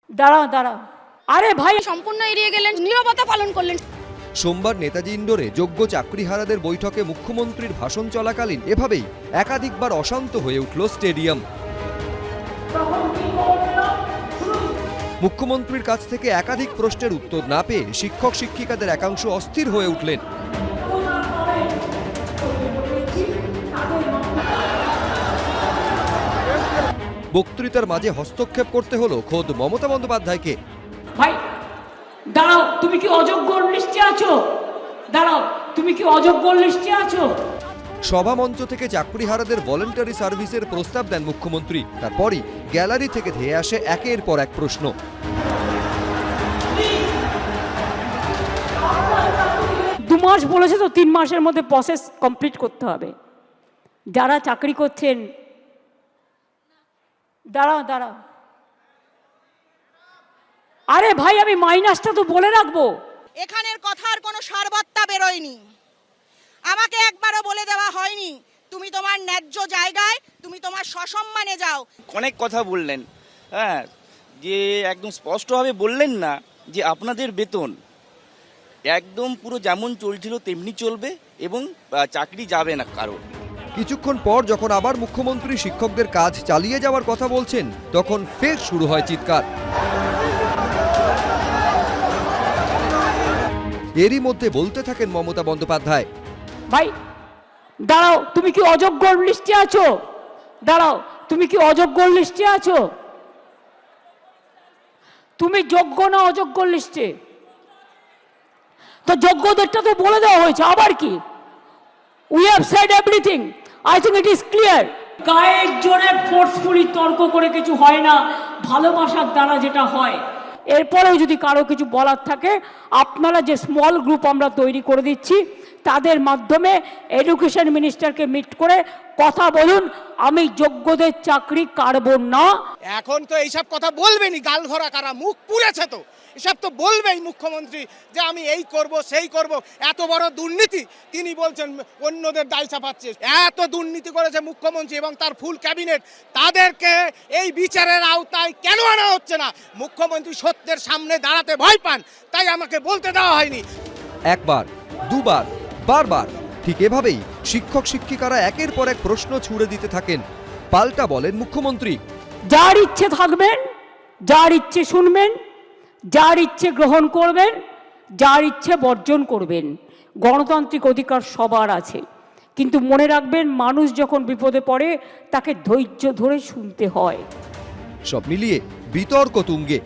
দাঁড়াও দাঁড়াও, আরে ভাই সম্পূর্ণ এড়িয়ে গেলেন, নীরবতা পালন করলেন। সোমবার নেতাজি ইন্ডোরে যোগ্য চাকরিহারাদের বৈঠকে মুখ্যমন্ত্রীর ভাষণ চলাকালীন এভাবেই একাধিকবার অশান্ত হয়ে উঠল স্টেডিয়াম। মুখ্যমন্ত্রীর কাছ থেকে একাধিক প্রশ্নের উত্তর না পেয়ে শিক্ষক শিক্ষিকাদের একাংশ অস্থির হয়ে উঠলেন। বক্তৃতার মাঝে হস্তক্ষেপ করতে হলো খোদ মমতা বন্দ্যোপাধ্যায়কে। ভাই দাঁড়াও, তুমি কি অযোগ্য লিস্টে আছো? দাঁড়াও, তুমি কি অযোগ্য লিস্টে আছো? সভামঞ্চ থেকে চাকরিহারাদের ভলেন্টারি সার্ভিসের প্রস্তাব দেন মুখ্যমন্ত্রী। তারপরই গ্যালারি থেকে ধেয়ে আসে একের পর এক প্রশ্ন। 2 মাস বলেছে তো, 3 মাসের মধ্যে প্রসেস কমপ্লিট করতে হবে। যারা চাকরি করছেন, দাঁড়াও দাঁড়াও, আরে ভাই আমি মাইনাসটা তো বলে রাখবো। এখানের কথার কোনো সারবত্তা বেরোয়নি। আমাকে একবারও বলে দেওয়া হয়নি তুমি তোমার ন্যায্য জায়গায়, তুমি তোমার সসম্মানে যাও। অনেক কথা বললেন, হ্যাঁ, যে একদম স্পষ্টভাবে বললেন না যে আপনাদের বেতন একদম পুরো যেমন চলছিল তেমনি চলবে এবং চাকরি যাবে না কারো। কিছুক্ষণ পর যখন আবার মুখ্যমন্ত্রী শিক্ষকদের কাজ চালিয়ে যাওয়ার কথা বলছেন, তখন ফের শুরু হয় চিৎকার। এরই মধ্যে বলতে থাকেন মমতা বন্দ্যোপাধ্যায়, ভাই দাঁড়াও, তুমি কি অযোগ্য লিস্টে আছো? দাঁড়াও, তুমি কি অযোগ্য লিস্টে আছো? তুমি যোগ্য না অযোগ্য লিস্টে? তো যোগ্যদেরটা তো বলে দেওয়া হয়েছে, আবার কি? We have said everything, I think it is clear. গায়ের জোরে ফোর্সফুলি তর্ক করে কিছু হয় না, ভালোবাসার দ্বারা যেটা হয়। এরপরেও যদি কারো কিছু বলার থাকে, আপনারা যে স্মল গ্রুপ আমরা তৈরি করে দিচ্ছি, তাদের মাধ্যমে এডুকেশন মিনিস্টারকে মিট করে কথা বলুন। আমি যোগ্যদের চাকরি কাড়ব না। এখন তো এইসব কথা বলবেনি, গাল ভরা কারা, মুখ পুড়েছে তো, এসব তো বলবেই মুখ্যমন্ত্রী যে আমি এই করব সেই করব। এত বড় দুর্নীতি তিনি বলছেন অন্যদের দায় চাপাচ্ছে। এত দুর্নীতি করেছে মুখ্যমন্ত্রী এবং তার ফুল ক্যাবিনেট, তাদেরকে এই বিচারের আওতায় কেন আনা হচ্ছে না? মুখ্যমন্ত্রী সত্যের সামনে দাঁড়াতে ভয় পান, তাই আমাকে বলতে দেওয়া হয়নি। একবার, দুবার, বারবার ঠিক এভাবেই শিক্ষক শিক্ষিকারা একের পর এক প্রশ্ন ছুড়ে দিতে থাকেন। পাল্টা বলেন মুখ্যমন্ত্রী, যার ইচ্ছে থাকবেন, যার ইচ্ছে শুনবেন, যার ইচ্ছে গ্রহণ করবেন, যার ইচ্ছে বর্জন করবেন। গণতান্ত্রিক অধিকার সবার আছে, কিন্তু মনে রাখবেন মানুষ যখন বিপদে পড়ে তাকে ধৈর্য ধরে শুনতে হয়। সব মিলিয়ে বিতর্ক তুঙ্গে।